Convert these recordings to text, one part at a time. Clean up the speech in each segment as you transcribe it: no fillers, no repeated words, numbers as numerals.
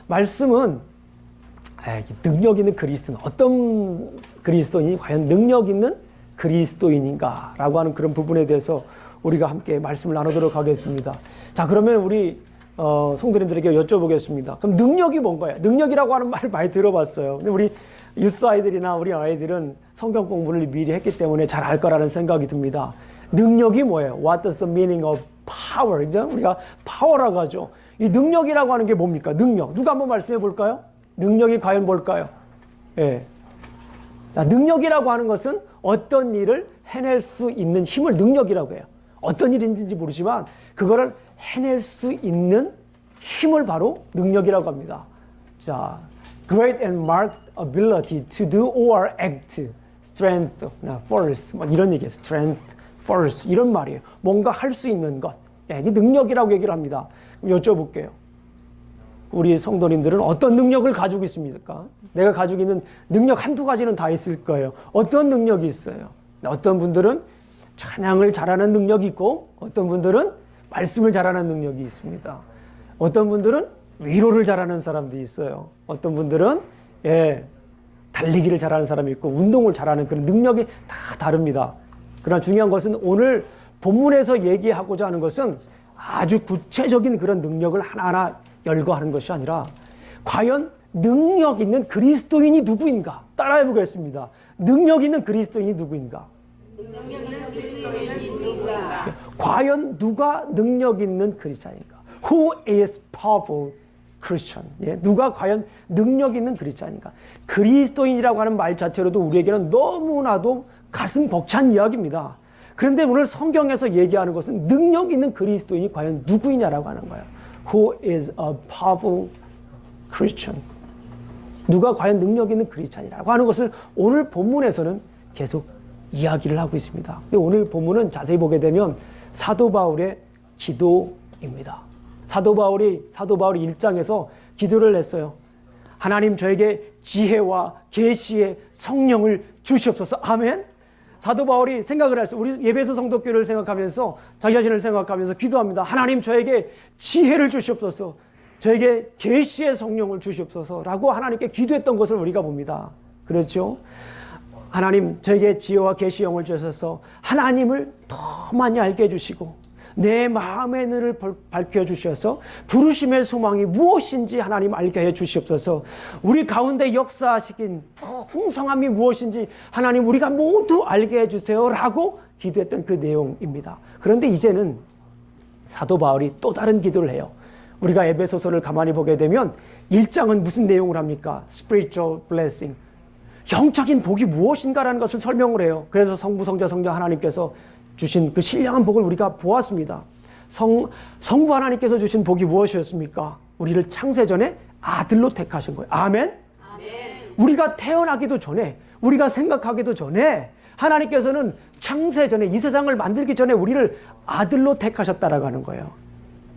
말씀은 능력 있는 그리스도는 어떤 그리스도인이 과연 능력 있는 그리스도인인가 라고 하는 그런 부분에 대해서 우리가 함께 말씀을 나누도록 하겠습니다. 자, 그러면 우리 성도님들에게 여쭤보겠습니다. 그럼 능력이 뭔가요? 능력이라고 하는 말을 많이 들어봤어요. 근데 우리 유스 아이들이나 우리 아이들은 성경 공부를 미리 했기 때문에 잘 알 거라는 생각이 듭니다. 능력이 뭐예요? What does the meaning of power? 그죠? 우리가 파워라고 하죠. 이 능력이라고 하는 게 뭡니까? 능력. 누가 한번 말씀해 볼까요? 능력이 과연 뭘까요? 예. 자, 능력이라고 하는 것은 어떤 일을 해낼 수 있는 힘을 능력이라고 해요. 어떤 일인지 모르지만 그거를 해낼 수 있는 힘을 바로 능력이라고 합니다. 자, great and marked ability to do or act, strength, force, 이런 얘기예요. strength, force 이런 말이에요. 뭔가 할 수 있는 것. 예, 이게 능력이라고 얘기를 합니다. 그럼 여쭤볼게요. 우리 성도님들은 어떤 능력을 가지고 있습니까? 내가 가지고 있는 능력 한두 가지는 다 있을 거예요. 어떤 능력이 있어요? 어떤 분들은 찬양을 잘하는 능력이 있고 어떤 분들은 말씀을 잘하는 능력이 있습니다. 어떤 분들은 위로를 잘하는 사람도 있어요. 어떤 분들은 달리기를 잘하는 사람이 있고 운동을 잘하는 그런 능력이 다 다릅니다. 그러나 중요한 것은 오늘 본문에서 얘기하고자 하는 것은 아주 구체적인 그런 능력을 하나하나 열거하는 것이 아니라 과연 능력 있는 그리스도인이 누구인가? 따라해 보겠습니다. 능력 있는 그리스도인이 누구인가? 과연 누가 능력 있는 그리스도인가? Who is powerful Christian? 예, 누가 과연 능력 있는 그리스도인가? 그리스도인이라고 하는 말 자체로도 우리에게는 너무나도 가슴 벅찬 이야기입니다. 그런데 오늘 성경에서 얘기하는 것은 능력 있는 그리스도인이 과연 누구이냐라고 하는 거예요. Who is a powerful Christian? 누가 과연 능력 있는 그리스도인이라고 하는 것을 오늘 본문에서는 계속 이야기를 하고 있습니다. 근데 오늘 본문은 자세히 보게 되면 사도 바울의 기도입니다. 사도 바울이 1장에서 기도를 했어요. 하나님 저에게 지혜와 계시의 성령을 주시옵소서. 아멘. 사도 바울이 생각을 했어요. 우리 예배소 성도교를 생각하면서 자기 자신을 생각하면서 기도합니다. 하나님 저에게 지혜를 주시옵소서. 저에게 계시의 성령을 주시옵소서라고 하나님께 기도했던 것을 우리가 봅니다. 그렇죠? 하나님 저에게 지혜와 계시 영을 주셔서 하나님을 더 많이 알게 해주시고 내 마음의 눈을 밝혀주셔서 부르심의 소망이 무엇인지 하나님 알게 해주시옵소서. 우리 가운데 역사하시긴 풍성함이 무엇인지 하나님 우리가 모두 알게 해주세요 라고 기도했던 그 내용입니다. 그런데 이제는 사도 바울이 또 다른 기도를 해요. 우리가 에베소서를 가만히 보게 되면 1장은 무슨 내용을 합니까? Spiritual blessing. 영적인 복이 무엇인가라는 것을 설명을 해요. 그래서 성부, 성자, 성령 하나님께서 주신 그 신령한 복을 우리가 보았습니다. 성부 하나님께서 주신 복이 무엇이었습니까? 우리를 창세전에 아들로 택하신 거예요. 아멘? 아멘. 우리가 태어나기도 전에, 우리가 생각하기도 전에 하나님께서는 창세전에 이 세상을 만들기 전에 우리를 아들로 택하셨다라고 하는 거예요.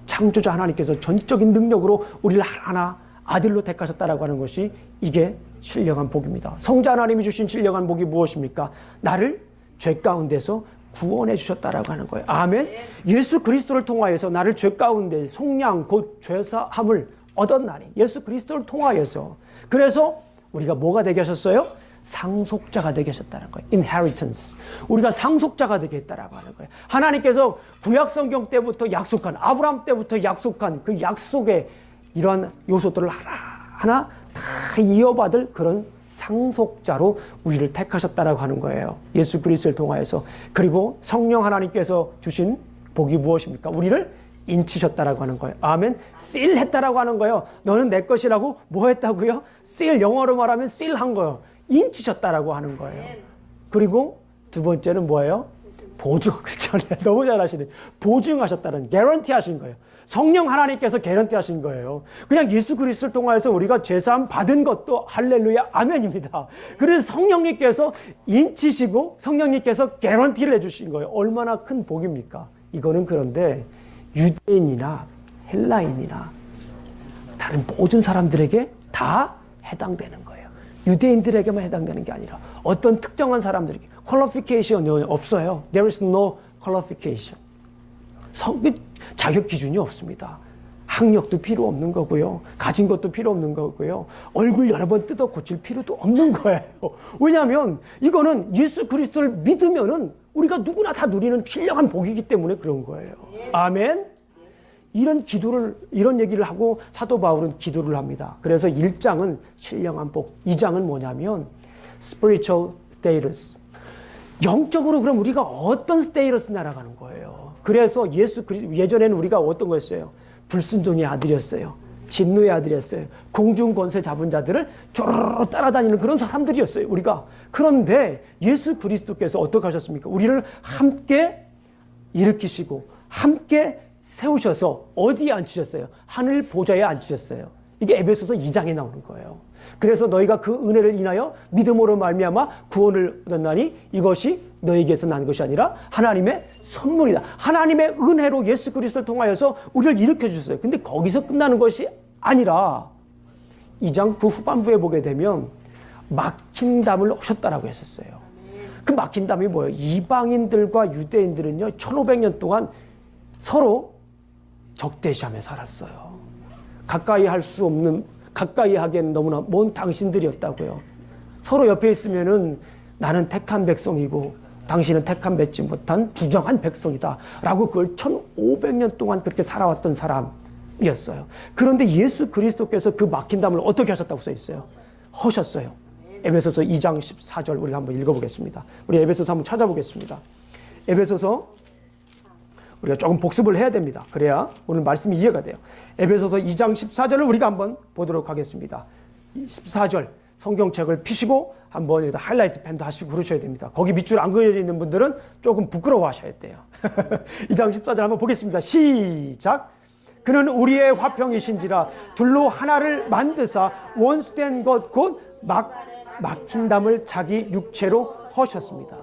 창조자 하나님께서 전적인 능력으로 우리를 하나 아들로 택하셨다라고 하는 것이 이게 신령한 복입니다. 성자 하나님이 주신 신령한 복이 무엇입니까? 나를 죄 가운데서 구원해 주셨다라고 하는 거예요. 아멘. 예수 그리스도를 통하여서 나를 죄 가운데 속량 곧 죄사함을 얻었나니 예수 그리스도를 통하여서 그래서 우리가 뭐가 되게 하셨어요? 상속자가 되게 하셨다는 거예요. inheritance. 우리가 상속자가 되게 했다라고 하는 거예요. 하나님께서 구약 성경 때부터 약속한 아브라함 때부터 약속한 그 약속의 이러한 요소들을 하나하나 다 이어받을 그런 상속자로 우리를 택하셨다라고 하는 거예요. 예수 그리스도를 통하여서. 그리고 성령 하나님께서 주신 복이 무엇입니까? 우리를 인치셨다라고 하는 거예요. 아멘. seal 했다라고 하는 거예요. 너는 내 것이라고 뭐 했다고요? seal, 영어로 말하면 seal 한 거예요. 인치셨다라고 하는 거예요. 그리고 두 번째는 뭐예요? 보증. 너무 잘하시네. 보증하셨다는, 개런티 하신 거예요. 성령 하나님께서 개런티 하신 거예요. 그냥 예수 그리스도를 통하여서 우리가 죄사함 받은 것도 할렐루야 아멘입니다. 그래서 성령님께서 인치시고 성령님께서 개런티를 해주신 거예요. 얼마나 큰 복입니까? 이거는 그런데 유대인이나 헬라인이나 다른 모든 사람들에게 다 해당되는 거예요. 유대인들에게만 해당되는 게 아니라 어떤 특정한 사람들에게 qualification이 없어요. There is no qualification. 자격 기준이 없습니다. 학력도 필요 없는 거고요. 가진 것도 필요 없는 거고요. 얼굴 여러 번 뜯어 고칠 필요도 없는 거예요. 왜냐하면 이거는 예수 그리스도를 믿으면은 우리가 누구나 다 누리는 신령한 복이기 때문에 그런 거예요. 아멘. 이런 얘기를 하고 사도 바울은 기도를 합니다. 그래서 1장은 신령한 복, 2장은 뭐냐면 spiritual status. 영적으로 그럼 우리가 어떤 스테이러스 날아가는 거예요. 그래서 예전에는 우리가 어떤 거였어요? 불순종의 아들이었어요. 진노의 아들이었어요. 공중 권세 잡은 자들을 쪼르르 따라다니는 그런 사람들이었어요. 우리가. 그런데 예수 그리스도께서 어떻게 하셨습니까? 우리를 함께 일으키시고 함께 세우셔서 어디에 앉히셨어요? 하늘 보좌에 앉히셨어요. 이게 에베소서 2장에 나오는 거예요. 그래서 너희가 그 은혜를 인하여 믿음으로 말미암아 구원을 얻었나니 이것이 너희에게서 난 것이 아니라 하나님의 선물이다. 하나님의 은혜로 예수 그리스도를 통하여서 우리를 일으켜 주셨어요. 근데 거기서 끝나는 것이 아니라 2장 그 후반부에 보게 되면 막힌 담을 오셨다라고 했었어요. 그 막힌 담이 뭐예요? 이방인들과 유대인들은요 1500년 동안 서로 적대시하며 살았어요. 가까이 할 수 없는, 가까이 하기에는 너무나 먼 당신들이었다고요. 서로 옆에 있으면은 나는 택한 백성이고 당신은 택한 맺지 못한 부정한 백성이다 라고 그걸 1500년 동안 그렇게 살아왔던 사람이었어요. 그런데 예수 그리스도께서 그 막힌 담을 어떻게 하셨다고 써 있어요? 허셨어요. 에베소서 2장 14절 우리가 한번 읽어보겠습니다. 우리 에베소서 한번 찾아보겠습니다. 에베소서 우리가 조금 복습을 해야 됩니다. 그래야 오늘 말씀이 이해가 돼요. 에베소서 2장 14절을 우리가 한번 보도록 하겠습니다. 14절 성경책을 피시고 한번 여기다 하이라이트 펜도 하시고 그러셔야 됩니다. 거기 밑줄 안 그려져 있는 분들은 조금 부끄러워하셔야 돼요. 2장 14절 한번 보겠습니다. 시작. 그는 우리의 화평이신지라 둘로 하나를 만드사 원수된 것 곧 막힌 담을 자기 육체로 허셨습니다.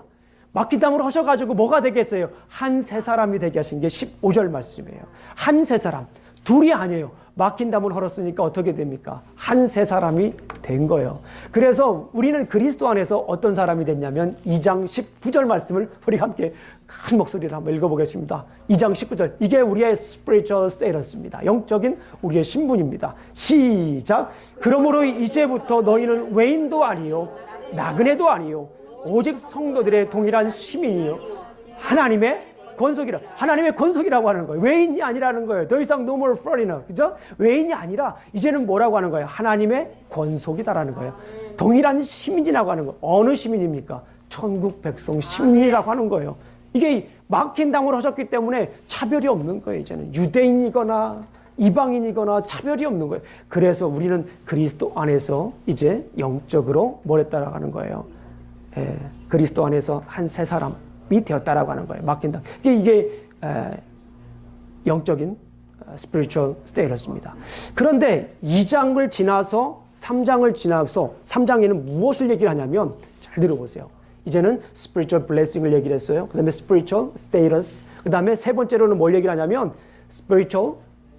막힌 담으로 하셔가지고 뭐가 되겠어요? 한 세 사람이 되게 하신 게 15절 말씀이에요. 한 세 사람. 둘이 아니에요. 막힌 담을 헐었으니까 어떻게 됩니까? 한 세 사람이 된 거예요. 그래서 우리는 그리스도 안에서 어떤 사람이 됐냐면 2장 19절 말씀을 우리 함께 큰 목소리로 한번 읽어보겠습니다. 2장 19절. 이게 우리의 spiritual status입니다. 영적인 우리의 신분입니다. 시작. 그러므로 이제부터 너희는 외인도 아니요 나그네도 아니요 오직 성도들의 동일한 시민이요 하나님의 권속이라. 하나님의 권속이라고 하는 거예요. 외인이 아니라는 거예요. 더 이상 no more foreigner. 그죠? 외인이 아니라 이제는 뭐라고 하는 거예요? 하나님의 권속이다라는 거예요. 동일한 시민이라고 하는 거예요. 어느 시민입니까? 천국 백성 시민이라고 하는 거예요. 이게 막힌 담으로 하셨기 때문에 차별이 없는 거예요. 이제는 유대인이거나 이방인이거나 차별이 없는 거예요. 그래서 우리는 그리스도 안에서 이제 영적으로 뭘 했다라고 하는 거예요. 그리스도 안에서 한 세 사람이 되었다라고 하는 거예요. 막힌 담. 이게 영적인 spiritual status입니다. 그런데 2장을 지나서 3장을 지나서 3장에는 무엇을 얘기를 하냐면 잘 들어보세요. 이제는 spiritual blessing을 얘기를 했어요. 그 다음에 spiritual status. 그 다음에 세 번째로는 뭘 얘기를 하냐면 spiritual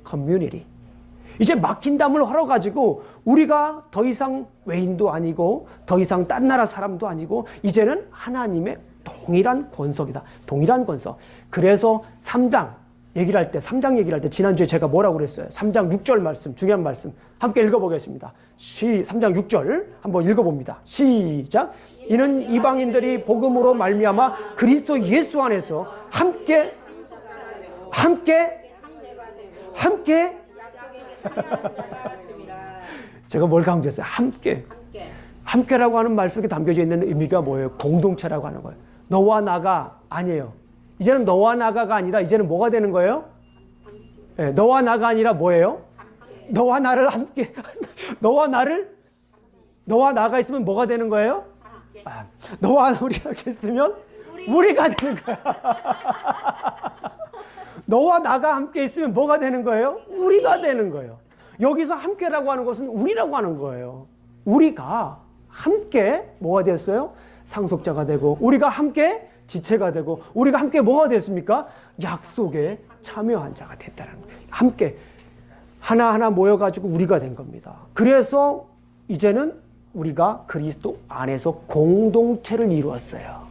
community. 이제 막힌 담을 헐어가지고 우리가 더 이상 외인도 아니고 더 이상 딴 나라 사람도 아니고 이제는 하나님의 동일한 권속이다. 동일한 권속. 그래서 3장 얘기를 할 때, 3장 얘기를 할 때 지난주에 제가 뭐라고 그랬어요? 3장 6절 말씀, 중요한 말씀 함께 읽어보겠습니다. 3장 6절 한번 읽어봅니다. 시작. 이는 이방인들이 복음으로 말미암아 그리스도 예수 안에서 함께 제가 뭘 강조했어요? 함께라고 하는 말 속에 담겨져 있는 의미가 뭐예요? 공동체라고 하는 거예요. 너와 나가 아니에요. 이제는 너와 나가가 아니라 이제는 뭐가 되는 거예요? 네, 너와 나가 아니라 뭐예요? 너와 나를 함께 너와 나가 있으면 뭐가 되는 거예요? 너와 우리가 있으면 우리가 되는 거야. 너와 나가 함께 있으면 뭐가 되는 거예요? 우리가 되는 거예요. 여기서 함께라고 하는 것은 우리라고 하는 거예요. 우리가 함께 뭐가 됐어요? 상속자가 되고 우리가 함께 지체가 되고 우리가 함께 뭐가 됐습니까? 약속에 참여한 자가 됐다는 거예요. 함께 하나하나 모여가지고 우리가 된 겁니다. 그래서 이제는 우리가 그리스도 안에서 공동체를 이루었어요.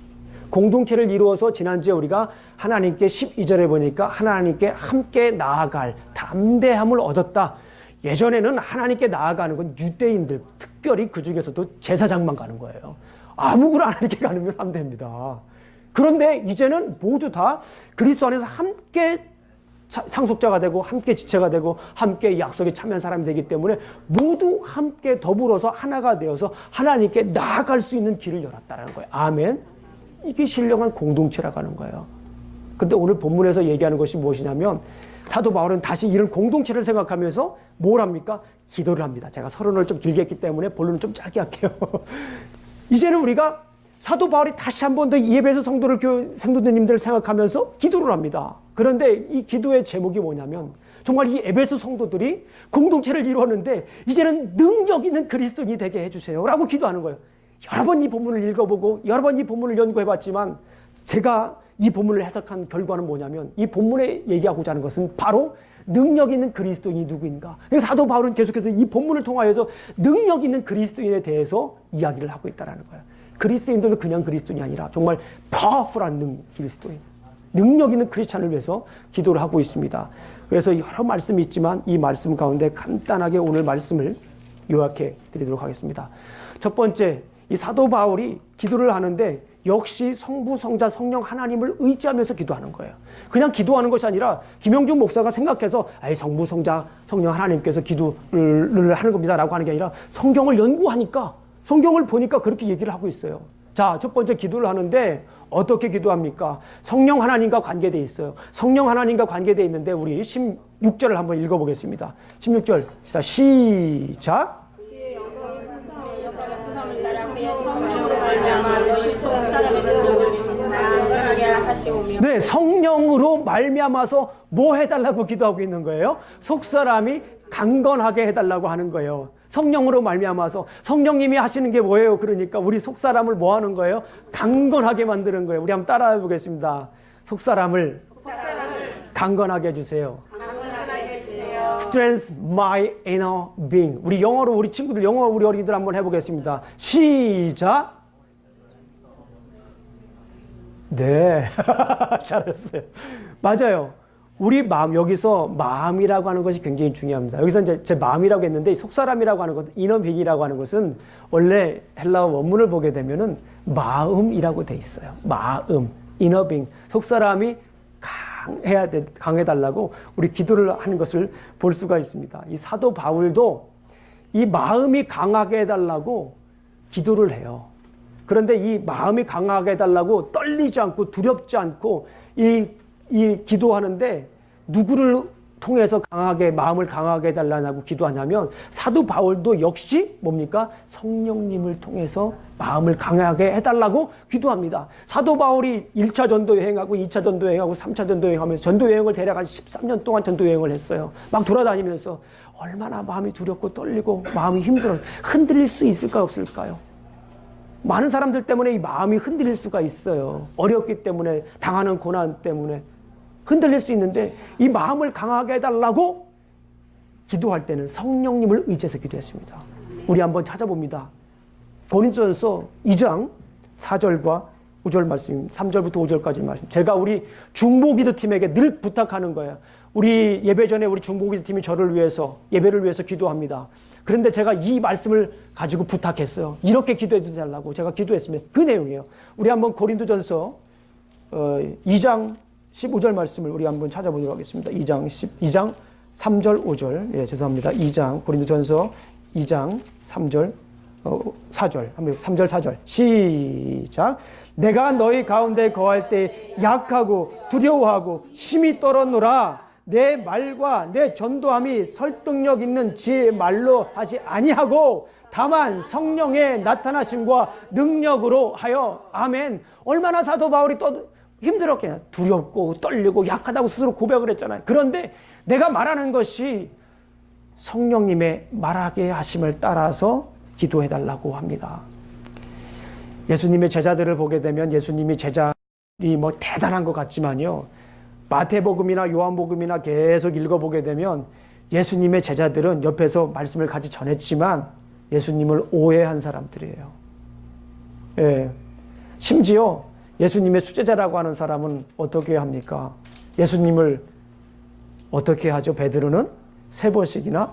공동체를 이루어서 지난주에 우리가 하나님께 12절에 보니까 하나님께 함께 나아갈 담대함을 얻었다. 예전에는 하나님께 나아가는 건 유대인들, 특별히 그 중에서도 제사장만 가는 거예요. 아무거나 하나님께 가면 안 됩니다. 그런데 이제는 모두 다 그리스도 안에서 함께 상속자가 되고 함께 지체가 되고 함께 약속에 참여한 사람이 되기 때문에 모두 함께 더불어서 하나가 되어서 하나님께 나아갈 수 있는 길을 열었다는 거예요. 아멘. 이게 신령한 공동체라고 하는 거예요. 그런데 오늘 본문에서 얘기하는 것이 무엇이냐면 사도 바울은 다시 이런 공동체를 생각하면서 뭘 합니까? 기도를 합니다. 제가 서론을 좀 길게 했기 때문에 본론은 좀 짧게 할게요. 이제는 우리가 사도 바울이 다시 한 번 더 예배에서 성도님들을 생각하면서 기도를 합니다. 그런데 이 기도의 제목이 뭐냐면 정말 이 에베소 성도들이 공동체를 이루었는데 이제는 능력 있는 그리스도인이 되게 해주세요 라고 기도하는 거예요. 여러 번 이 본문을 읽어보고 여러 번 이 본문을 연구해봤지만 제가 이 본문을 해석한 결과는 뭐냐면 이 본문에 얘기하고자 하는 것은 바로 능력 있는 그리스도인이 누구인가. 사도 바울은 계속해서 이 본문을 통하여서 능력 있는 그리스도인에 대해서 이야기를 하고 있다는 거예요. 그리스도인들도 그냥 그리스도인이 아니라 정말 파워풀한 그리스도인, 능력 있는 크리스찬을 위해서 기도를 하고 있습니다. 그래서 여러 말씀이 있지만 이 말씀 가운데 간단하게 오늘 말씀을 요약해 드리도록 하겠습니다. 첫 번째, 이 사도 바울이 기도를 하는데 역시 성부, 성자, 성령 하나님을 의지하면서 기도하는 거예요. 그냥 기도하는 것이 아니라 김영준 목사가 생각해서 성부, 성자, 성령 하나님께서 기도를 하는 겁니다 라고 하는 게 아니라 성경을 연구하니까 성경을 보니까 그렇게 얘기를 하고 있어요. 자, 첫 번째 기도를 하는데 어떻게 기도합니까? 성령 하나님과 관계되어 있어요. 성령 하나님과 관계되어 있는데 우리 16절을 한번 읽어보겠습니다. 16절. 자, 시작. 네, 성령으로 말미암아서 뭐 해달라고 기도하고 있는 거예요? 속사람이 강건하게 해달라고 하는 거예요. 성령으로 말미암아서 성령님이 하시는 게 뭐예요? 그러니까 우리 속사람을 뭐 하는 거예요? 강건하게 만드는 거예요. 우리 한번 따라해 보겠습니다. 속사람을 강건하게 해주세요. Strength my inner being. 우리 영어로 우리 친구들 영어 우리 어린이들 한번 해보겠습니다. 시작. 네, 잘했어요. 맞아요. 우리 마음, 여기서 마음이라고 하는 것이 굉장히 중요합니다. 여기서 이제 제 마음이라고 했는데 속사람이라고 하는 것, 이너빙이라고 하는 것은 원래 헬라어 원문을 보게 되면은 마음이라고 돼 있어요. 마음, 이너빙. 속사람이 강해달라고 우리 기도를 하는 것을 볼 수가 있습니다. 이 사도 바울도 이 마음이 강하게 해달라고 기도를 해요. 그런데 이 마음이 강하게 해달라고 떨리지 않고 두렵지 않고 이 기도하는데 누구를 통해서 강하게 마음을 강하게 해달라고 기도하냐면 사도 바울도 역시 뭡니까? 성령님을 통해서 마음을 강하게 해달라고 기도합니다. 사도 바울이 1차 전도 여행하고 2차 전도 여행하고 3차 전도 여행하면서 전도 여행을 대략 한 13년 동안 전도 여행을 했어요. 막 돌아다니면서 얼마나 마음이 두렵고 떨리고 마음이 힘들어서 흔들릴 수 있을까 없을까요? 많은 사람들 때문에 이 마음이 흔들릴 수가 있어요. 어렵기 때문에, 당하는 고난 때문에 흔들릴 수 있는데 이 마음을 강하게 해달라고 기도할 때는 성령님을 의지해서 기도했습니다. 우리 한번 찾아봅니다. 고린도전서 2장 4절과 5절 말씀, 3절부터 5절까지 말씀. 제가 우리 중보기도팀에게 늘 부탁하는 거예요. 우리 예배 전에 우리 중보기도팀이 저를 위해서, 예배를 위해서 기도합니다. 그런데 제가 이 말씀을 가지고 부탁했어요. 이렇게 기도해 주달라고 제가 기도했으면 그 내용이에요. 우리 한번 고린도전서 2장 15절 말씀을 우리 한번 찾아보도록 하겠습니다. 2장 3절 5절. 예, 죄송합니다. 2장 고린도전서 2장 3절 4절. 한번 3절 4절. 시작. 내가 너희 가운데 거할 때 약하고 두려워하고 심히 떨었노라. 내 말과 내 전도함이 설득력 있는 지혜의 말로 하지 아니하고 다만 성령의 나타나심과 능력으로 하여. 아멘. 얼마나 사도 바울이 힘들었겠냐. 두렵고 떨리고 약하다고 스스로 고백을 했잖아요. 그런데 내가 말하는 것이 성령님의 말하게 하심을 따라서 기도해달라고 합니다. 예수님의 제자들을 보게 되면 예수님이 제자들이 뭐 대단한 것 같지만요. 마태복음이나 요한복음이나 계속 읽어보게 되면 예수님의 제자들은 옆에서 말씀을 같이 전했지만 예수님을 오해한 사람들이에요. 예. 심지어 예수님의 수제자라고 하는 사람은 어떻게 합니까? 예수님을 어떻게 하죠? 베드로는 3번씩이나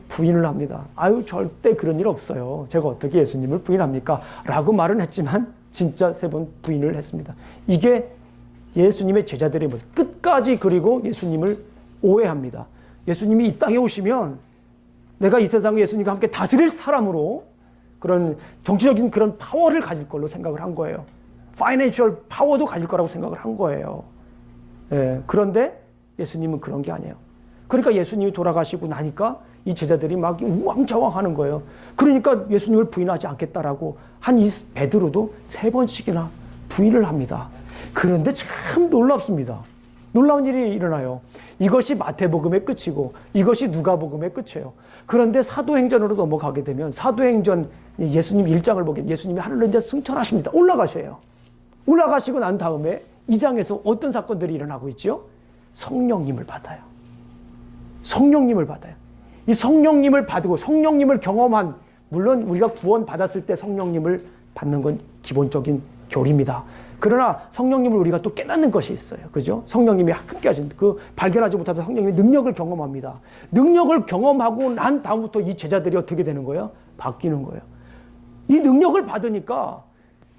부인을 합니다. 아유, 절대 그런 일 없어요. 제가 어떻게 예수님을 부인합니까? 라고 말은 했지만 진짜 3번 부인을 했습니다. 이게 예수님의 제자들의 모습. 끝까지 그리고 예수님을 오해합니다. 예수님이 이 땅에 오시면 내가 이 세상을 예수님과 함께 다스릴 사람으로 그런 정치적인 그런 파워를 가질 걸로 생각을 한 거예요. 파이낸셜 파워도 가질 거라고 생각을 한 거예요. 예, 그런데 예수님은 그런 게 아니에요. 그러니까 예수님이 돌아가시고 나니까 이 제자들이 막 우왕좌왕하는 거예요. 그러니까 예수님을 부인하지 않겠다라고 한 이 베드로도 3번씩이나 부인을 합니다. 그런데 참 놀랍습니다. 놀라운 일이 일어나요. 이것이 마태복음의 끝이고 이것이 누가복음의 끝이에요. 그런데 사도행전으로 넘어가게 되면 사도행전 예수님 1장을 보게 예수님이 하늘로 이제 승천하십니다. 올라가셔요. 올라가시고 난 다음에 2장에서 어떤 사건들이 일어나고 있죠? 성령님을 받아요. 성령님을 받아요. 이 성령님을 받고 성령님을 경험한, 물론 우리가 구원 받았을 때 성령님을 받는 건 기본적인 교리입니다. 그러나 성령님을 우리가 또 깨닫는 것이 있어요. 그죠? 성령님이 함께 하신 그 발견하지 못하던 성령님의 능력을 경험합니다. 능력을 경험하고 난 다음부터 이 제자들이 어떻게 되는 거예요? 바뀌는 거예요. 이 능력을 받으니까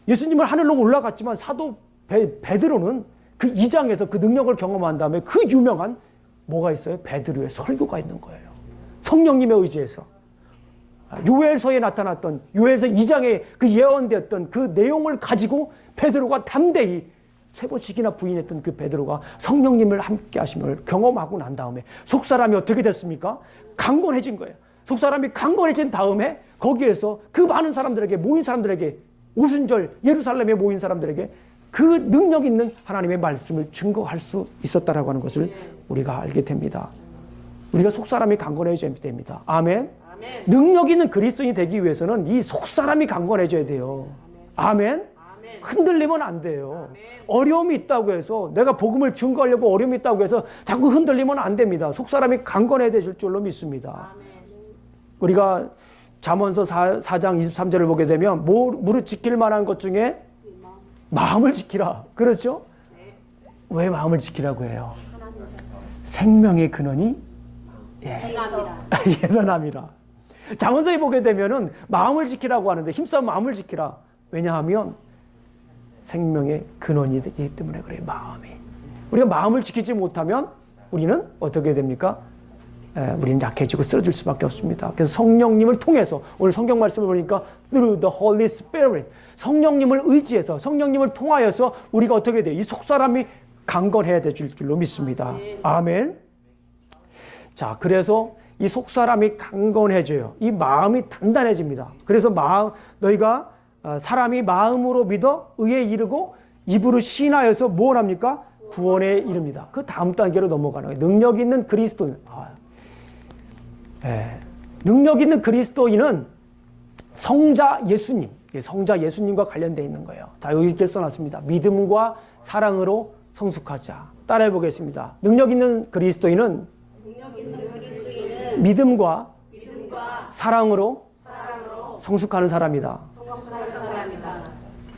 예수님은 하늘로 올라갔지만 사도 베드로는 그 2장에서 그 능력을 경험한 다음에 그 유명한 뭐가 있어요? 베드로의 설교가 있는 거예요. 성령님의 의지에서. 요엘서에 나타났던 요엘서 2장에 그 예언되었던 그 내용을 가지고 베드로가 담대히 3번씩이나 부인했던 그 베드로가 성령님을 함께 하심을 경험하고 난 다음에 속사람이 어떻게 됐습니까? 강건해진 거예요. 속사람이 강건해진 다음에 거기에서 그 많은 사람들에게 모인 사람들에게 오순절 예루살렘에 모인 사람들에게 그 능력 있는 하나님의 말씀을 증거할 수 있었다라고 하는 것을 우리가 알게 됩니다. 우리가 속사람이 강건해져야 됩니다. 아멘. 능력 있는 그리스도인이 되기 위해서는 이 속사람이 강건해져야 돼요. 아멘. 흔들리면 안 돼요. 어려움이 있다고 해서 내가 복음을 증거하려고 어려움이 있다고 해서 자꾸 흔들리면 안 됩니다. 속사람이 강건해야 되실 줄로 믿습니다. 우리가 잠언서 4장 23절을 보게 되면 무릇 지킬 만한 것 중에 마음을 지키라. 그렇죠? 왜 마음을 지키라고 해요? 생명의 근원이 예선함이라. 잠언서에 보게 되면은 마음을 지키라고 하는데 힘써 마음을 지키라. 왜냐하면 생명의 근원이 되기 때문에 그래요. 마음이. 우리가 마음을 지키지 못하면 우리는 어떻게 됩니까? 우리는 약해지고 쓰러질 수밖에 없습니다. 그래서 성령님을 통해서 오늘 성경 말씀을 보니까 through the Holy Spirit 성령님을 의지해서 성령님을 통하여서 우리가 어떻게 돼요? 이 속사람이 강건해야 될 줄로 믿습니다. 아멘. 자, 그래서 이 속사람이 강건해져요. 이 마음이 단단해집니다. 그래서 너희가 사람이 마음으로 믿어 의에 이르고 입으로 시인하여서 뭘 합니까? 구원에 이릅니다. 그 다음 단계로 넘어가는 거예요. 능력 있는 그리스도인. 능력 있는 그리스도인은 성자 예수님과 관련되어 있는 거예요. 다 여기 이렇게 써놨습니다. 믿음과 사랑으로 성숙하자. 따라해 보겠습니다. 능력 있는 그리스도인은 믿음과 사랑으로 성숙하는 사람이다.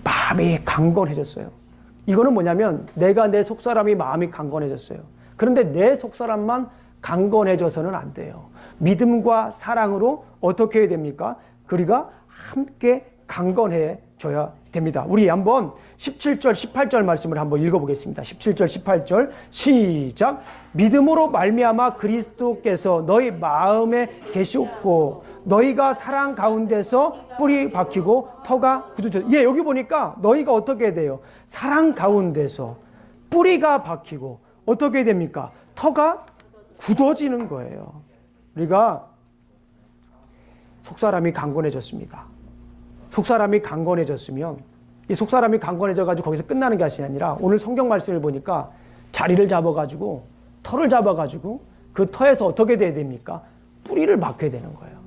마음이 강건해졌어요. 이거는 뭐냐면 내가 내 속사람이 마음이 강건해졌어요. 그런데 내 속사람만 강건해져서는 안 돼요. 믿음과 사랑으로 어떻게 해야 됩니까? 우리가 함께 강건해져야 됩니다. 우리 한번 17절, 18절 말씀을 한번 읽어보겠습니다. 17절, 18절 시작. 믿음으로 말미암아 그리스도께서 너희 마음에 계시옵고 너희가 사랑 가운데서 뿌리 박히고 터가 굳어져. 여기 보니까 너희가 어떻게 돼요? 사랑 가운데서 뿌리가 박히고 어떻게 됩니까? 터가 굳어지는 거예요. 우리가 속사람이 강건해졌습니다. 속사람이 강건해졌으면 이 속사람이 강건해져가지고 거기서 끝나는 것이 아니라 오늘 성경 말씀을 보니까 자리를 잡아가지고 터를 잡아가지고 그 터에서 어떻게 돼야 됩니까? 뿌리를 박혀야 되는 거예요.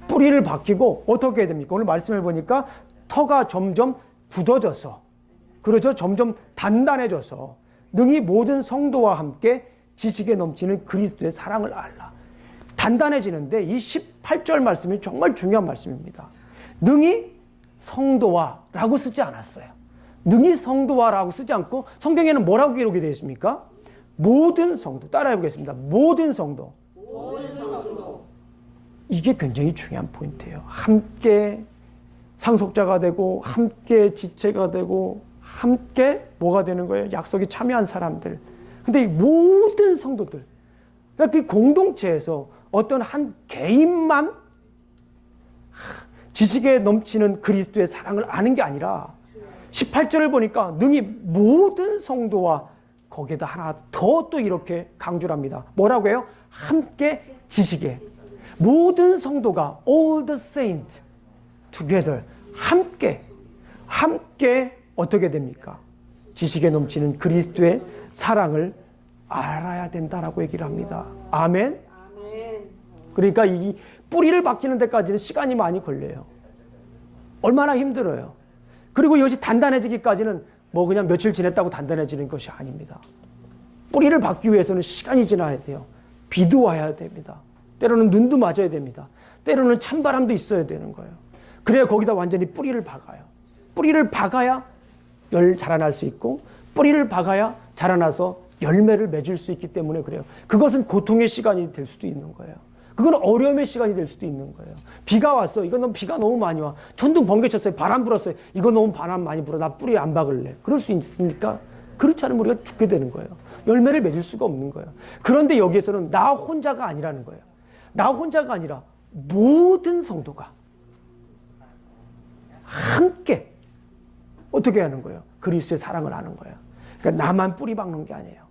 뿌리를 박히고 어떻게 해야 됩니까? 오늘 말씀을 보니까 터가 점점 굳어져서 그렇죠? 점점 단단해져서 능히 모든 성도와 함께 지식에 넘치는 그리스도의 사랑을 알라. 단단해지는데 이 18절 말씀이 정말 중요한 말씀입니다. 능히 성도와 라고 쓰지 않았어요. 능히 성도와라고 쓰지 않고 성경에는 뭐라고 기록이 되어 있습니까? 모든 성도. 따라해 보겠습니다. 모든 성도. 모든 성도. 이게 굉장히 중요한 포인트예요. 함께 상속자가 되고 함께 지체가 되고 함께 뭐가 되는 거예요? 약속에 참여한 사람들. 근데 이 모든 성도들, 그러니까 그 공동체에서 어떤 한 개인만 지식에 넘치는 그리스도의 사랑을 아는 게 아니라 18절을 보니까 능히 모든 성도와 거기에다 하나 더 또 이렇게 강조를 합니다. 뭐라고 해요? 함께 지식에. 모든 성도가 all the saints together 함께 어떻게 됩니까? 지식에 넘치는 그리스도의 사랑을 알아야 된다라고 얘기를 합니다. 아멘. 그러니까 이 뿌리를 박히는 데까지는 시간이 많이 걸려요. 얼마나 힘들어요. 그리고 이것이 단단해지기까지는 뭐 그냥 며칠 지냈다고 단단해지는 것이 아닙니다. 뿌리를 박기 위해서는 시간이 지나야 돼요. 비도 와야 됩니다. 때로는 눈도 맞아야 됩니다. 때로는 찬바람도 있어야 되는 거예요. 그래야 거기다 완전히 뿌리를 박아요. 뿌리를 박아야 자라날 수 있고 뿌리를 박아야 자라나서 열매를 맺을 수 있기 때문에 그래요. 그것은 고통의 시간이 될 수도 있는 거예요. 그건 어려움의 시간이 될 수도 있는 거예요. 비가 왔어. 비가 너무 많이 와. 천둥 번개 쳤어요. 바람 불었어요. 이거 너무 바람 많이 불어. 나 뿌리 안 박을래. 그럴 수 있습니까? 그렇지 않으면 우리가 죽게 되는 거예요. 열매를 맺을 수가 없는 거예요. 그런데 여기에서는 나 혼자가 아니라는 거예요. 나 혼자가 아니라 모든 성도가 함께 어떻게 하는 거예요? 그리스도의 사랑을 아는 거예요. 그러니까 나만 뿌리 박는 게 아니에요.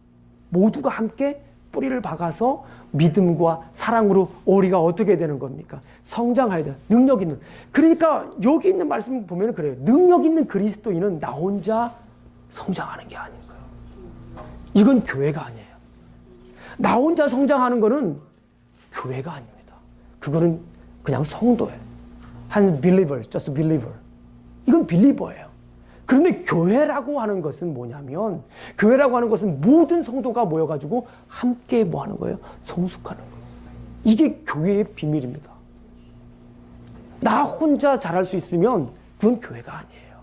모두가 함께 뿌리를 박아서 믿음과 사랑으로 우리가 어떻게 되는 겁니까? 성장해야 돼요. 능력 있는. 그러니까 여기 있는 말씀 보면 그래요. 능력 있는 그리스도인은 나 혼자 성장하는 게 아닌 거예요. 이건 교회가 아니에요. 나 혼자 성장하는 거는 교회가 아닙니다. 그거는 그냥 성도예요. 한 believer, just believer. 이건 believer예요. 그런데 교회라고 하는 것은 뭐냐면, 교회라고 하는 것은 모든 성도가 모여가지고 함께 뭐 하는 거예요? 성숙하는 거예요. 이게 교회의 비밀입니다. 나 혼자 잘할 수 있으면 그건 교회가 아니에요.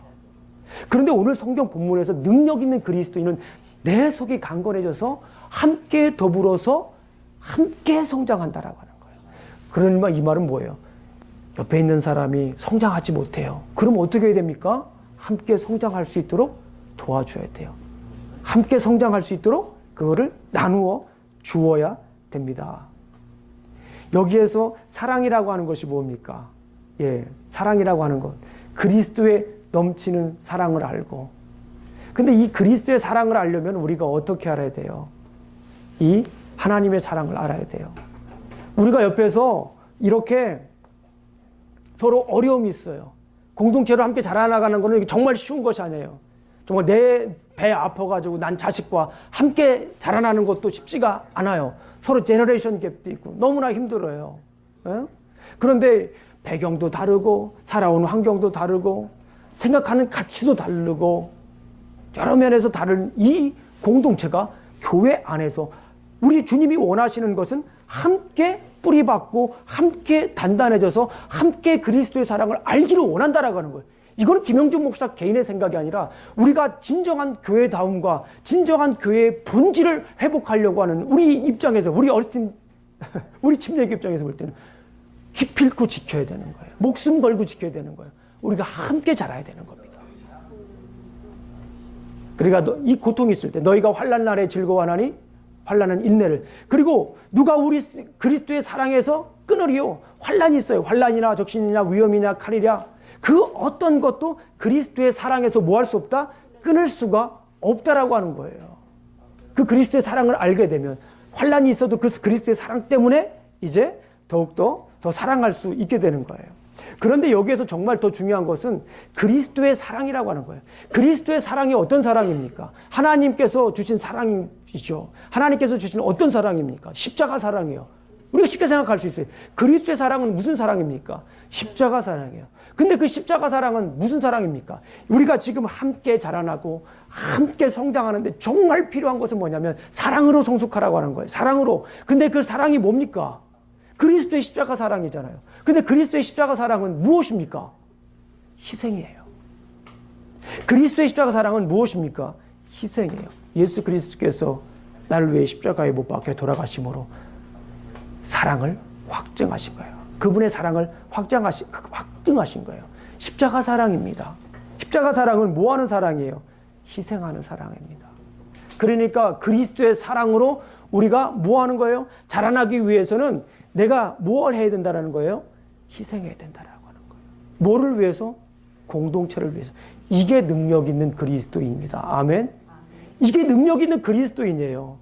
그런데 오늘 성경 본문에서 능력 있는 그리스도인은 내 속이 강건해져서 함께 더불어서 함께 성장한다라고 하는 거예요. 그러면 이 말은 뭐예요? 옆에 있는 사람이 성장하지 못해요. 그럼 어떻게 해야 됩니까? 함께 성장할 수 있도록 도와줘야 돼요. 함께 성장할 수 있도록 그거를 나누어 주어야 됩니다. 여기에서 사랑이라고 하는 것이 뭡니까? 사랑이라고 하는 것. 그리스도의 넘치는 사랑을 알고. 근데 이 그리스도의 사랑을 알려면 우리가 어떻게 알아야 돼요? 이 하나님의 사랑을 알아야 돼요. 우리가 옆에서 이렇게 서로 어려움이 있어요. 공동체로 함께 자라나가는 것은 정말 쉬운 것이 아니에요. 정말 내 배 아파가지고 난 자식과 함께 자라나는 것도 쉽지가 않아요. 서로 제너레이션 갭도 있고 너무나 힘들어요. 그런데 배경도 다르고 살아오는 환경도 다르고 생각하는 가치도 다르고 여러 면에서 다른 이 공동체가 교회 안에서 우리 주님이 원하시는 것은 함께 뿌리박고 함께 단단해져서 함께 그리스도의 사랑을 알기를 원한다라고 하는 거예요. 이거는 김영준 목사 개인의 생각이 아니라 우리가 진정한 교회다움과 진정한 교회의 본질을 회복하려고 하는 우리 입장에서 우리 침례교 입장에서 볼 때는 기필코 지켜야 되는 거예요. 목숨 걸고 지켜야 되는 거예요. 우리가 함께 자라야 되는 겁니다. 그러니까 이 고통이 있을 때 너희가 환난 날에 즐거워하나니 환난은 인내를. 그리고 누가 우리 그리스도의 사랑에서 끊으리요? 환난이 있어요. 환난이나 적신이나 위험이나 칼이랴. 그 어떤 것도 그리스도의 사랑에서 뭐 할 수 없다? 끊을 수가 없다라고 하는 거예요. 그 그리스도의 사랑을 알게 되면 환난이 있어도 그 그리스도의 사랑 때문에 이제 더욱더 더 사랑할 수 있게 되는 거예요. 그런데 여기에서 정말 더 중요한 것은 그리스도의 사랑이라고 하는 거예요. 그리스도의 사랑이 어떤 사랑입니까? 하나님께서 주신 사랑이죠. 하나님께서 주신 어떤 사랑입니까? 십자가 사랑이에요. 우리가 쉽게 생각할 수 있어요. 그리스도의 사랑은 무슨 사랑입니까? 십자가 사랑이에요. 근데 그 십자가 사랑은 무슨 사랑입니까? 우리가 지금 함께 자라나고 함께 성장하는데 정말 필요한 것은 뭐냐면 사랑으로 성숙하라고 하는 거예요. 사랑으로. 근데 그 사랑이 뭡니까? 그리스도의 십자가 사랑이잖아요. 근데 그리스도의 십자가 사랑은 무엇입니까? 희생이에요. 그리스도의 십자가 사랑은 무엇입니까? 희생이에요. 예수 그리스도께서 나를 위해 십자가에 못 박혀 돌아가심으로 사랑을 확증하신 거예요. 그분의 사랑을 확증하신 거예요. 십자가 사랑입니다. 십자가 사랑은 뭐 하는 사랑이에요? 희생하는 사랑입니다. 그러니까 그리스도의 사랑으로 우리가 뭐 하는 거예요? 자라나기 위해서는 내가 뭘 해야 된다는 거예요? 희생해야 된다라고 하는 거예요. 뭐를 위해서? 공동체를 위해서. 이게 능력 있는 그리스도인입니다. 아멘. 이게 능력 있는 그리스도인이에요.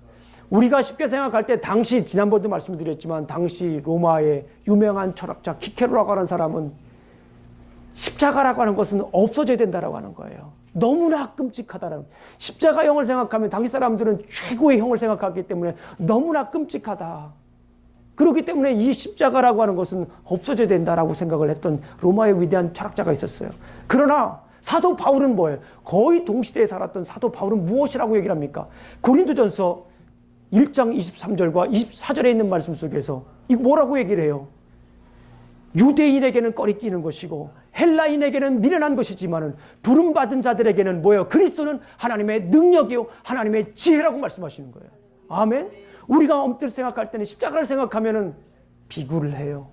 우리가 쉽게 생각할 때 당시 지난번도 말씀드렸지만 당시 로마의 유명한 철학자 키케로라고 하는 사람은 십자가라고 하는 것은 없어져야 된다라고 하는 거예요. 너무나 끔찍하다라는. 십자가형을 생각하면 당시 사람들은 최고의 형을 생각하기 때문에 너무나 끔찍하다. 그렇기 때문에 이 십자가라고 하는 것은 없어져야 된다라고 생각을 했던 로마의 위대한 철학자가 있었어요. 그러나 사도 바울은 뭐예요? 거의 동시대에 살았던 사도 바울은 무엇이라고 얘기를 합니까? 고린도전서 1장 23절과 24절에 있는 말씀 속에서 이거 뭐라고 얘기를 해요? 유대인에게는 꺼리끼는 것이고 헬라인에게는 미련한 것이지만은 부름받은 자들에게는 뭐예요? 그리스도는 하나님의 능력이요 하나님의 지혜라고 말씀하시는 거예요. 아멘. 우리가 엄뜻 생각할 때는 십자가를 생각하면은 비굴을 해요.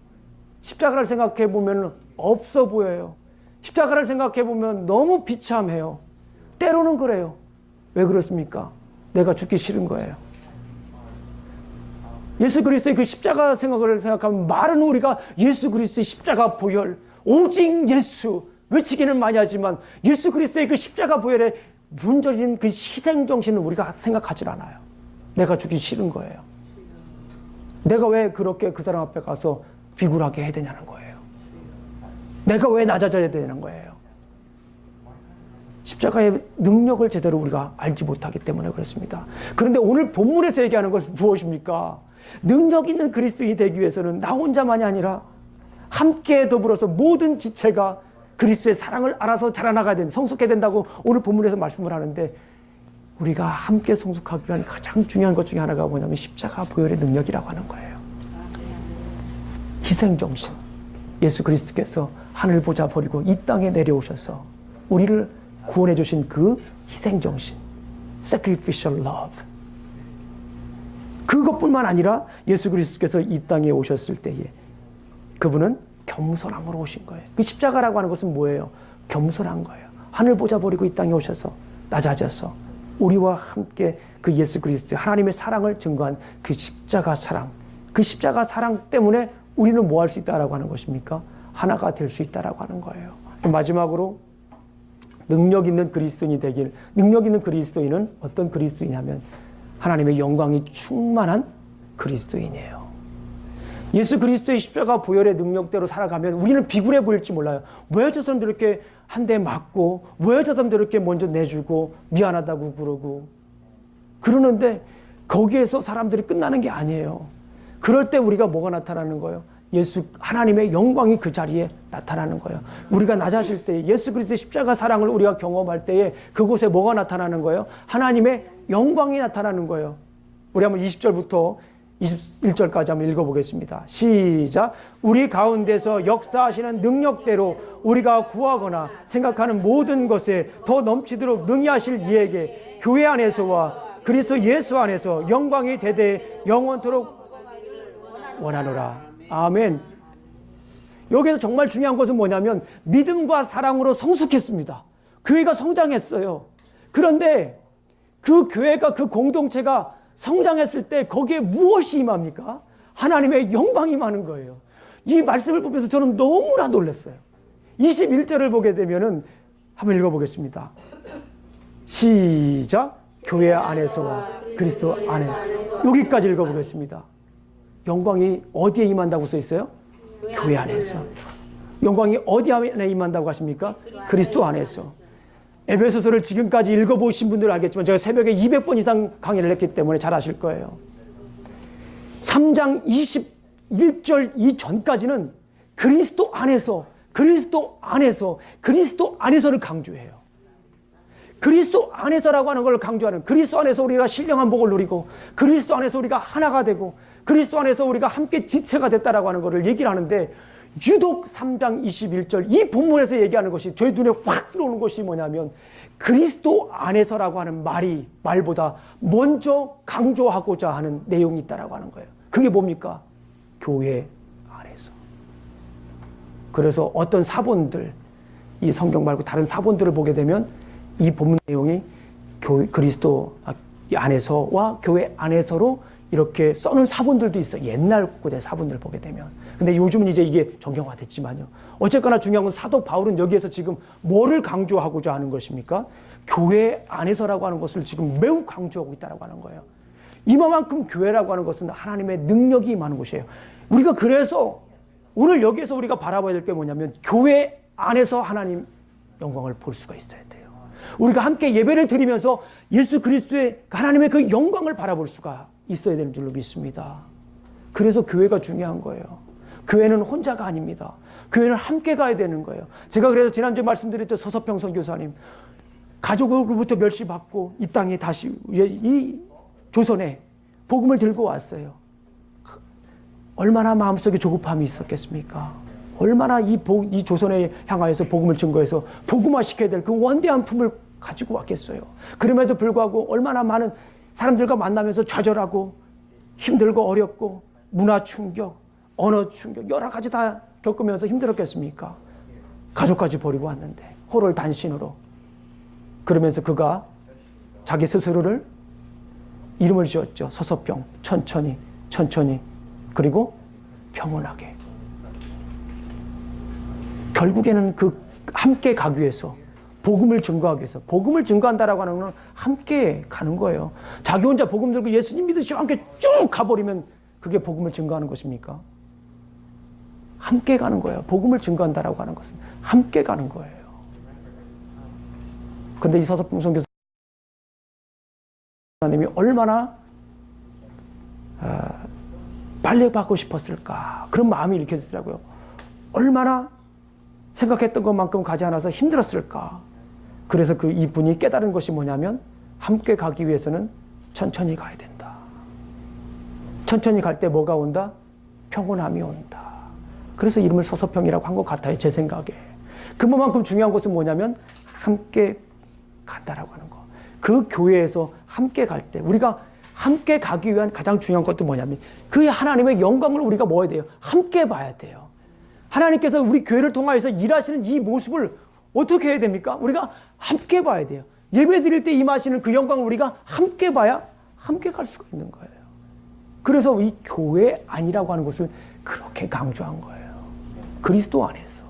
십자가를 생각해 보면 없어 보여요. 십자가를 생각해 보면 너무 비참해요. 때로는 그래요. 왜 그렇습니까? 내가 죽기 싫은 거예요. 예수 그리스도의 그 십자가 생각을 생각하면 말은 우리가 예수 그리스도의 십자가 보혈, 오직 예수 외치기는 많이 하지만 예수 그리스도의 그 십자가 보혈의 본질인 그 희생 정신을 우리가 생각하지 않아요. 내가 죽기 싫은 거예요. 내가 왜 그렇게 그 사람 앞에 가서 비굴하게 해야 되냐는 거예요. 내가 왜 낮아져야 되는 거예요. 십자가의 능력을 제대로 우리가 알지 못하기 때문에 그렇습니다. 그런데 오늘 본문에서 얘기하는 것은 무엇입니까? 능력 있는 그리스도인이 되기 위해서는 나 혼자만이 아니라 함께 더불어서 모든 지체가 그리스도의 사랑을 알아서 자라나가야 된다, 성숙해야 된다고 오늘 본문에서 말씀을 하는데 우리가 함께 성숙하기 위한 가장 중요한 것 중에 하나가 뭐냐면 십자가 보혈의 능력이라고 하는 거예요. 희생정신. 예수 그리스도께서 하늘 보좌 버리고 이 땅에 내려오셔서 우리를 구원해 주신 그 희생정신. Sacrificial love. 그것뿐만 아니라 예수 그리스도께서 이 땅에 오셨을 때에 그분은 겸손함으로 오신 거예요. 그 십자가라고 하는 것은 뭐예요? 겸손한 거예요. 하늘 보좌 버리고 이 땅에 오셔서 낮아져서 우리와 함께 그 예수 그리스도 하나님의 사랑을 증거한 그 십자가 사랑. 그 십자가 사랑 때문에 우리는 뭐 할 수 있다라고 하는 것입니까? 하나가 될 수 있다라고 하는 거예요. 마지막으로 능력 있는 그리스도인이 되길. 능력 있는 그리스도인은 어떤 그리스도이냐면 하나님의 영광이 충만한 그리스도인이에요. 예수 그리스도의 십자가 보혈의 능력대로 살아가면 우리는 비굴해 보일지 몰라요. 왜 저 사람들 이렇게 한 대 맞고 왜 저 사람들 이렇게 먼저 내주고 미안하다고 그러고 그러는데 거기에서 사람들이 끝나는 게 아니에요. 그럴 때 우리가 뭐가 나타나는 거예요? 예수 하나님의 영광이 그 자리에 나타나는 거예요. 우리가 낮아질 때 예수 그리스도의 십자가 사랑을 우리가 경험할 때에 그곳에 뭐가 나타나는 거예요? 하나님의 영광이 나타나는 거예요. 우리 한번 20절부터 21절까지 한번 읽어보겠습니다. 시작. 우리 가운데서 역사하시는 능력대로 우리가 구하거나 생각하는 모든 것에 더 넘치도록 능히 하실 이에게 교회 안에서와 그리스도 예수 안에서 영광이 대대 영원토록 원하노라. 아멘. 여기서 정말 중요한 것은 뭐냐면 믿음과 사랑으로 성숙했습니다. 교회가 성장했어요. 그런데 그 교회가 그 공동체가 성장했을 때 거기에 무엇이 임합니까? 하나님의 영광이 임하는 거예요. 이 말씀을 보면서 저는 너무나 놀랐어요. 21절을 보게 되면은 한번 읽어보겠습니다. 시작. 교회 안에서와 그리스도 안에. 여기까지 읽어보겠습니다. 영광이 어디에 임한다고 써 있어요? 교회 안에서. 영광이 어디 안에 임한다고 하십니까? 그리스도 안에서. 에베소서를 지금까지 읽어보신 분들은 알겠지만 제가 새벽에 200번 이상 강의를 했기 때문에 잘 아실 거예요. 3장 21절 이전까지는 그리스도 안에서 그리스도를 강조해요. 그리스도 안에서라고 하는 걸 강조하는, 그리스도 안에서 우리가 신령한 복을 누리고 그리스도 안에서 우리가 하나가 되고 그리스도 안에서 우리가 함께 지체가 됐다라고 하는 것을 얘기를 하는데 유독 3장 21절 이 본문에서 얘기하는 것이 저희 눈에 확 들어오는 것이 뭐냐면 그리스도 안에서라고 하는 말보다 먼저 강조하고자 하는 내용이 있다라고 하는 거예요. 그게 뭡니까? 교회 안에서. 그래서 어떤 사본들, 이 성경 말고 다른 사본들을 보게 되면 이 본문 내용이 그리스도 안에서와 교회 안에서로 이렇게 써놓은 사본들도 있어요. 옛날 고대 사본들 보게 되면. 근데 요즘은 이제 이게 정경화됐지만요. 어쨌거나 중요한 건 사도 바울은 여기에서 지금 뭐를 강조하고자 하는 것입니까? 교회 안에서라고 하는 것을 지금 매우 강조하고 있다고 하는 거예요. 이만큼 교회라고 하는 것은 하나님의 능력이 임하는 곳이에요. 우리가 그래서 오늘 여기에서 우리가 바라봐야 될 게 뭐냐면 교회 안에서 하나님 영광을 볼 수가 있어야 돼요. 우리가 함께 예배를 드리면서 예수 그리스도의 하나님의 그 영광을 바라볼 수가 있어야 되는 줄로 믿습니다. 그래서 교회가 중요한 거예요. 교회는 혼자가 아닙니다. 교회는 함께 가야 되는 거예요. 제가 그래서 지난주에 말씀드렸죠. 서서평 선교사님 가족으로부터 멸시받고 이 땅에 다시 이 조선에 복음을 들고 왔어요. 얼마나 마음속에 조급함이 있었겠습니까? 얼마나 이 조선에 향하여서 복음을 증거해서 복음화시켜야 될 그 원대한 품을 가지고 왔겠어요. 그럼에도 불구하고 얼마나 많은 사람들과 만나면서 좌절하고 힘들고 어렵고 문화 충격, 언어 충격 여러 가지 다 겪으면서 힘들었겠습니까? 가족까지 버리고 왔는데 호를 단신으로. 그러면서 그가 자기 스스로를 이름을 지었죠. 서서평, 천천히 그리고 평온하게. 결국에는 그 함께 가기 위해서 복음을 증거하기 위해서 복음을 증거한다라고 하는 건 함께 가는 거예요. 자기 혼자 복음 들고 예수님 믿으시고 함께 쭉 가버리면 그게 복음을 증거하는 것입니까? 함께 가는 거예요. 복음을 증거한다라고 하는 것은 함께 가는 거예요. 그런데 이 서서평 선교사님이 얼마나 빨리 받고 싶었을까 그런 마음이 일으켜지더라고요. 얼마나 생각했던 것만큼 가지 않아서 힘들었을까. 그래서 이분이 깨달은 것이 뭐냐면 함께 가기 위해서는 천천히 가야 된다. 천천히 갈 때 뭐가 온다? 평온함이 온다. 그래서 이름을 서서평이라고 한 것 같아요. 제 생각에. 그만큼 중요한 것은 뭐냐면 함께 간다라고 하는 거. 그 교회에서 함께 갈 때 우리가 함께 가기 위한 가장 중요한 것도 뭐냐면 그 하나님의 영광을 우리가 뭐 해야 돼요? 함께 봐야 돼요. 하나님께서 우리 교회를 통하여서 일하시는 이 모습을 어떻게 해야 됩니까? 우리가 함께 봐야 돼요. 예배 드릴 때 임하시는 그 영광을 우리가 함께 봐야 함께 갈 수가 있는 거예요. 그래서 이 교회 안이라고 하는 것을 그렇게 강조한 거예요. 그리스도 안에서.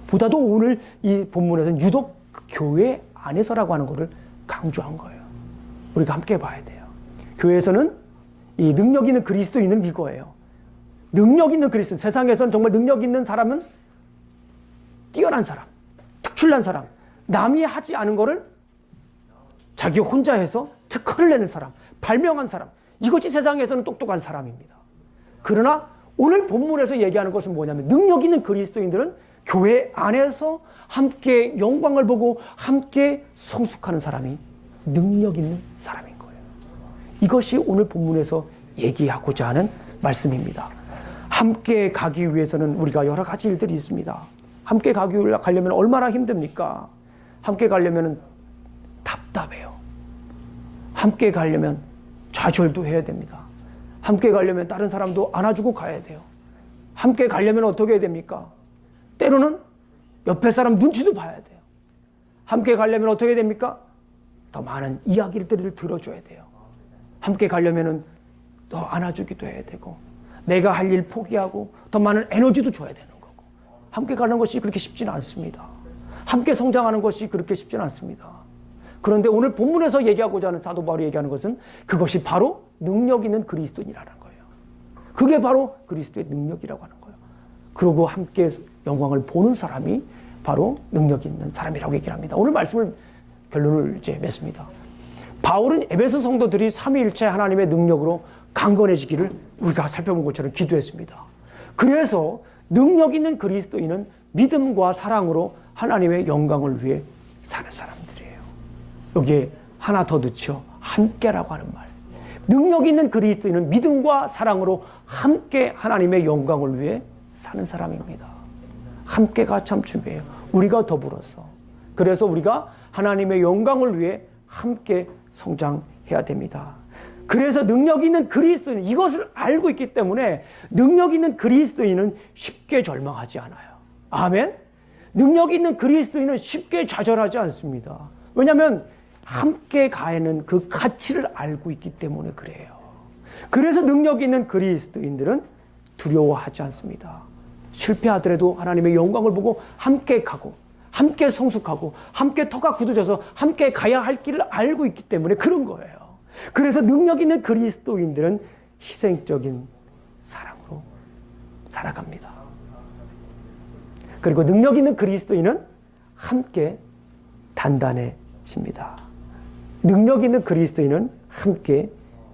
보다도 오늘 이 본문에서는 유독 그 교회 안에서라고 하는 것을 강조한 거예요. 우리가 함께 봐야 돼요. 교회에서는 이 능력 있는 그리스도인을 이거예요. 능력 있는 그리스도. 세상에서는 정말 능력 있는 사람은 뛰어난 사람, 특출난 사람, 남이 하지 않은 거를 자기 혼자 해서 특허를 내는 사람, 발명한 사람. 이것이 세상에서는 똑똑한 사람입니다. 그러나 오늘 본문에서 얘기하는 것은 뭐냐면 능력 있는 그리스도인들은 교회 안에서 함께 영광을 보고 함께 성숙하는 사람이 능력 있는 사람인 거예요. 이것이 오늘 본문에서 얘기하고자 하는 말씀입니다. 함께 가기 위해서는 우리가 여러 가지 일들이 있습니다. 함께 가려면 얼마나 힘듭니까? 함께 가려면 답답해요. 함께 가려면 좌절도 해야 됩니다. 함께 가려면 다른 사람도 안아주고 가야 돼요. 함께 가려면 어떻게 해야 됩니까? 때로는 옆에 사람 눈치도 봐야 돼요. 함께 가려면 어떻게 해야 됩니까? 더 많은 이야기들을 들어줘야 돼요. 함께 가려면 더 안아주기도 해야 되고 내가 할 일 포기하고 더 많은 에너지도 줘야 되는 거고 함께 가는 것이 그렇게 쉽지는 않습니다. 함께 성장하는 것이 그렇게 쉽지는 않습니다. 그런데 오늘 본문에서 얘기하고자 하는 사도 바울이 얘기하는 것은 그것이 바로 능력 있는 그리스도인이라는 거예요. 그게 바로 그리스도의 능력이라고 하는 거예요. 그리고 함께 영광을 보는 사람이 바로 능력 있는 사람이라고 얘기를 합니다. 오늘 말씀을 결론을 이제 맺습니다. 바울은 에베소 성도들이 삼위일체 하나님의 능력으로 강건해지기를 우리가 살펴본 것처럼 기도했습니다. 그래서 능력 있는 그리스도인은 믿음과 사랑으로 하나님의 영광을 위해 사는 사람들이에요. 여기에 하나 더 넣죠. 함께라고 하는 말. 능력 있는 그리스도인은 믿음과 사랑으로 함께 하나님의 영광을 위해 사는 사람입니다. 함께가 참 중요해요. 우리가 더불어서. 그래서 우리가 하나님의 영광을 위해 함께 성장해야 됩니다. 그래서 능력 있는 그리스도인, 이것을 알고 있기 때문에 능력 있는 그리스도인은 쉽게 절망하지 않아요. 아멘? 능력 있는 그리스도인은 쉽게 좌절하지 않습니다. 왜냐하면 함께 가는 그 가치를 알고 있기 때문에 그래요. 그래서 능력 있는 그리스도인들은 두려워하지 않습니다. 실패하더라도 하나님의 영광을 보고 함께 가고 함께 성숙하고 함께 터가 굳어져서 함께 가야 할 길을 알고 있기 때문에 그런 거예요. 그래서 능력 있는 그리스도인들은 희생적인 사랑으로 살아갑니다. 그리고 능력 있는 그리스도인은 함께 단단해집니다. 능력 있는 그리스도인은 함께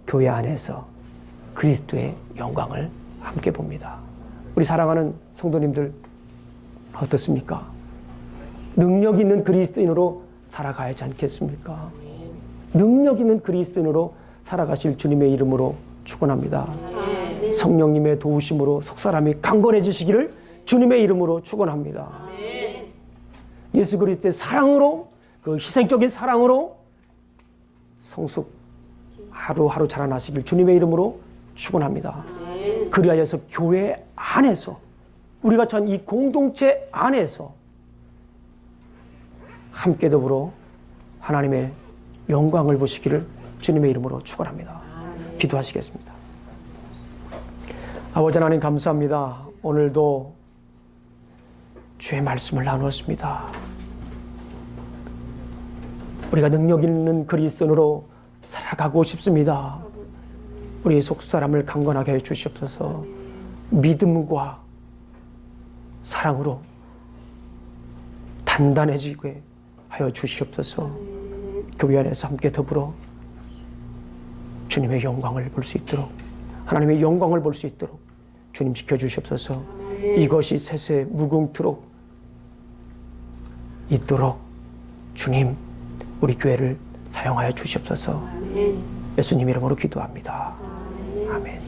교회 안에서 그리스도의 영광을 함께 봅니다. 우리 사랑하는 성도님들 어떻습니까? 능력 있는 그리스도인으로 살아가야지 않겠습니까? 능력 있는 그리스도인으로 살아가실 주님의 이름으로 축원합니다. 성령님의 도우심으로 속사람이 강건해지시기를 주님의 이름으로 축원합니다. 예수 그리스도의 사랑으로, 그 희생적인 사랑으로 성숙 하루하루 자라나시길 주님의 이름으로 축원합니다. 그리하여서 교회 안에서 우리가 전 이 공동체 안에서 함께 더불어 하나님의 영광을 보시기를 주님의 이름으로 축원합니다. 기도하시겠습니다. 아버지 하나님 감사합니다. 오늘도 주의 말씀을 나누었습니다. 우리가 능력 있는 그리스도인으로 살아가고 싶습니다. 우리 속사람을 강건하게 해 주시옵소서. 믿음과 사랑으로 단단해지게 하여 주시옵소서. 교회 안에서 함께 더불어 주님의 영광을 볼 수 있도록, 하나님의 영광을 볼 수 있도록 주님 지켜주시옵소서. 이것이 세세 무궁토록 있도록 주님 우리 교회를 사용하여 주시옵소서. 예수님 이름으로 기도합니다. 아멘.